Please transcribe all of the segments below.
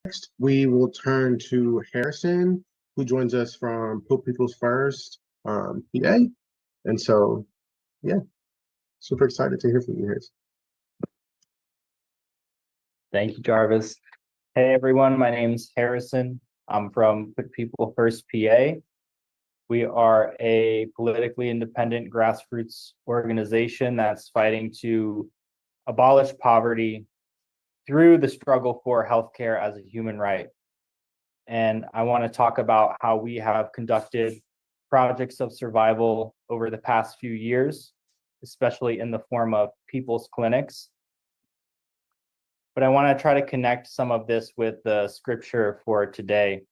Next, we will turn to Harrison, who joins us from Pope People's First, PA. And so, yeah, super excited to hear from you, Harrison. Thank you, Jarvis. Hey, everyone. My name's Harrison. I'm from Put People First, PA. We are a politically independent grassroots organization that's fighting to abolish poverty through the struggle for healthcare as a human right. And I want to talk about how we have conducted projects of survival over the past few years, especially in the form of people's clinics. But I want to try to connect some of this with the scripture for today,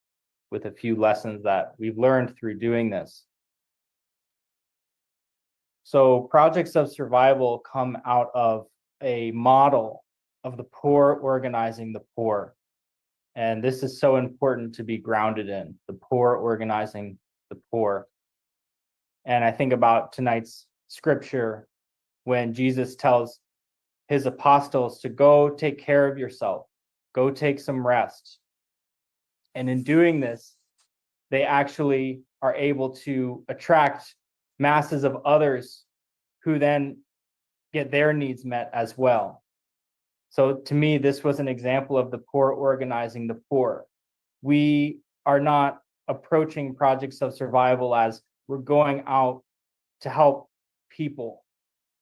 with a few lessons that we've learned through doing this. So projects of survival come out of a model of the poor organizing the poor. And this is so important to be grounded in, the poor organizing the poor. And I think about tonight's scripture when Jesus tells his apostles to go take care of yourself, go take some rest. And in doing this, they actually are able to attract masses of others who then get their needs met as well. So to me, this was an example of the poor organizing the poor. We are not approaching projects of survival as we're going out to help people.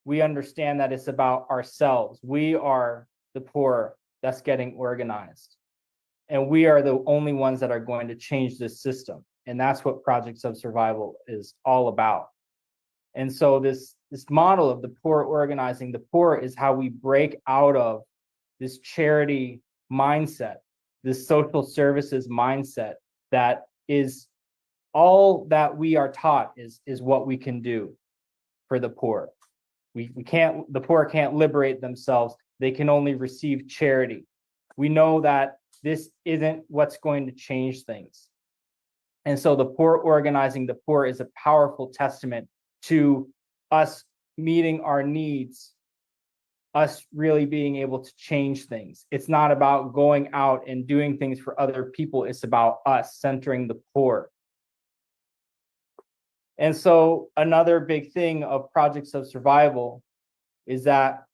We understand that it's about ourselves. We are the poor that's getting organized. And we are the only ones that are going to change this system. And that's what projects of survival is all about. And so this model of the poor organizing the poor is how we break out of this charity mindset, this social services mindset that is all that we are taught is what we can do for the poor. The poor can't liberate themselves. They can only receive charity. We know that this isn't what's going to change things. And so the poor organizing the poor is a powerful testament to us meeting our needs, us really being able to change things. It's not about going out and doing things for other people. It's about us centering the poor. And so another big thing of projects of survival is that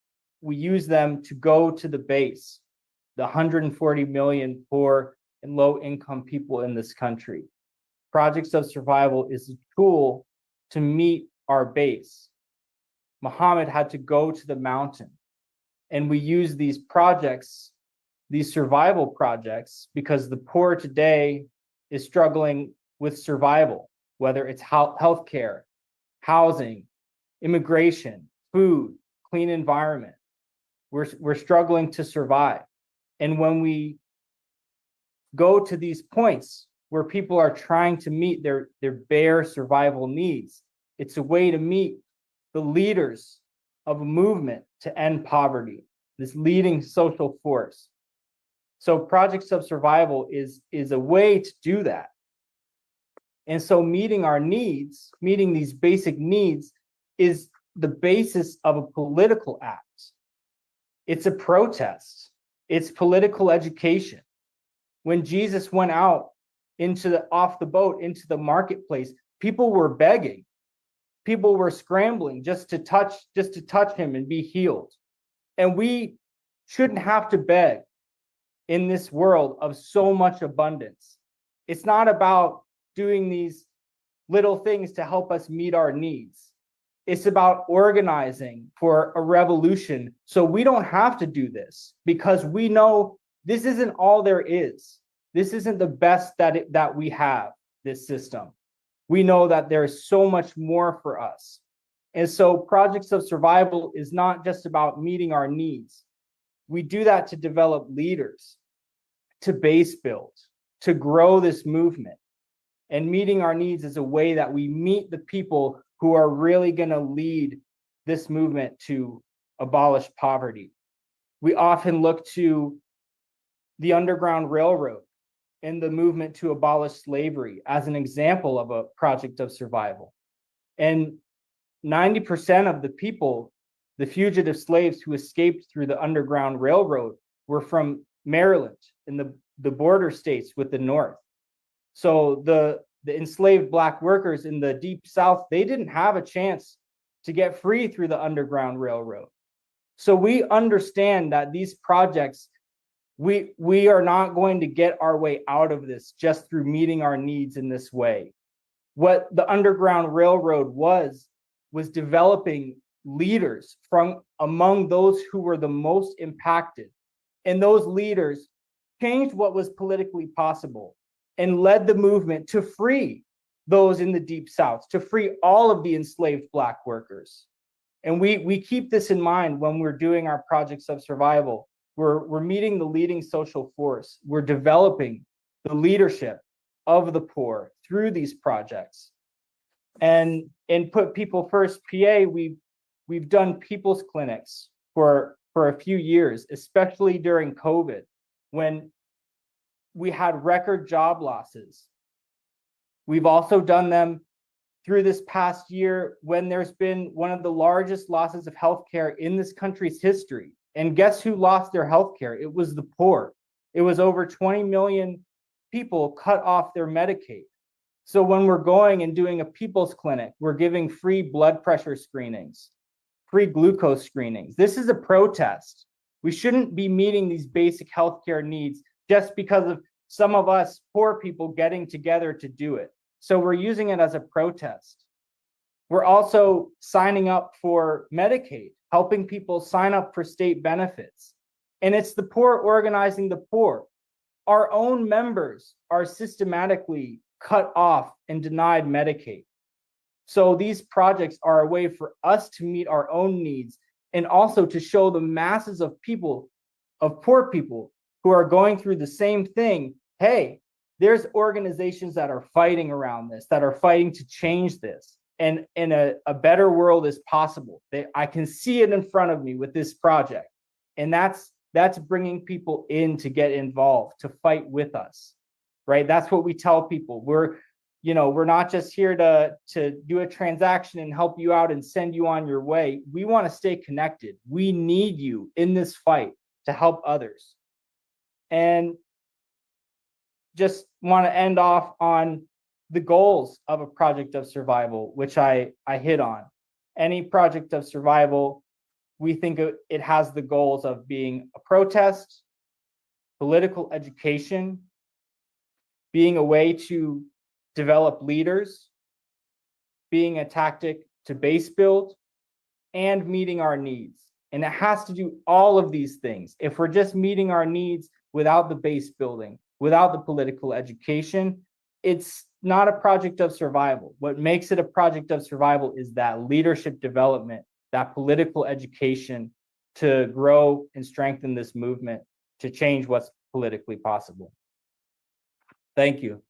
we use them to go to the base, the 140 million poor and low income people in this country. Projects of survival is a tool to meet our base. Muhammad had to go to the mountain, and we use these projects, these survival projects, because the poor today is struggling with survival, whether it's healthcare, housing, immigration, food, clean environment. We're struggling to survive. And when we go to these points where people are trying to meet their bare survival needs, it's a way to meet the leaders of a movement to end poverty, this leading social force. So projects of survival is a way to do that. And so meeting our needs, meeting these basic needs, is the basis of a political act. It's a protest. It's political education. When Jesus went out off the boat into the marketplace, people were begging. People were scrambling just to touch him and be healed. And we shouldn't have to beg in this world of so much abundance. It's not about doing these little things to help us meet our needs. It's about organizing for a revolution so we don't have to do this, because we know this isn't all there is. This isn't the best that we have, this system. We know that there is so much more for us. And so projects of survival is not just about meeting our needs. We do that to develop leaders, to base build, to grow this movement. And meeting our needs is a way that we meet the people who are really going to lead this movement to abolish poverty. We often look to the Underground Railroad and the movement to abolish slavery as an example of a project of survival. And 90% of the people, the fugitive slaves who escaped through the Underground Railroad, were from Maryland in the the border states with the North. So the enslaved Black workers in the Deep South, they didn't have a chance to get free through the Underground Railroad. So we understand that these projects, we are not going to get our way out of this just through meeting our needs in this way. What the Underground Railroad was developing leaders from among those who were the most impacted. And those leaders changed what was politically possible and led the movement to free those in the Deep South, to free all of the enslaved Black workers. And we keep this in mind when we're doing our projects of survival. We're meeting the leading social force. We're developing the leadership of the poor through these projects. And in Put People First PA, we've done people's clinics for a few years, especially during COVID, when we had record job losses. We've also done them through this past year when there's been one of the largest losses of healthcare in this country's history. And guess who lost their healthcare? It was the poor. It was over 20 million people cut off their Medicaid. So when we're going and doing a people's clinic, we're giving free blood pressure screenings, free glucose screenings. This is a protest. We shouldn't be meeting these basic healthcare needs just because of some of us poor people getting together to do it. So we're using it as a protest. We're also signing up for Medicaid, helping people sign up for state benefits. And it's the poor organizing the poor. Our own members are systematically cut off and denied Medicaid. So these projects are a way for us to meet our own needs and also to show the masses of people, of poor people who are going through the same thing. Hey, there's organizations that are fighting around this, that are fighting to change this. And a better world is possible. I can see it in front of me with this project. And that's bringing people in to get involved, to fight with us, right? That's what we tell people. We're not just here to do a transaction and help you out and send you on your way. We want to stay connected. We need you in this fight to help others. And just want to end off on the goals of a project of survival, which I hit on. Any project of survival, we think it has the goals of being a protest, political education, being a way to develop leaders, being a tactic to base build, and meeting our needs. And it has to do all of these things. If we're just meeting our needs without the base building, without the political education, it's not a project of survival. What makes it a project of survival is that leadership development, that political education to grow and strengthen this movement to change what's politically possible. Thank you.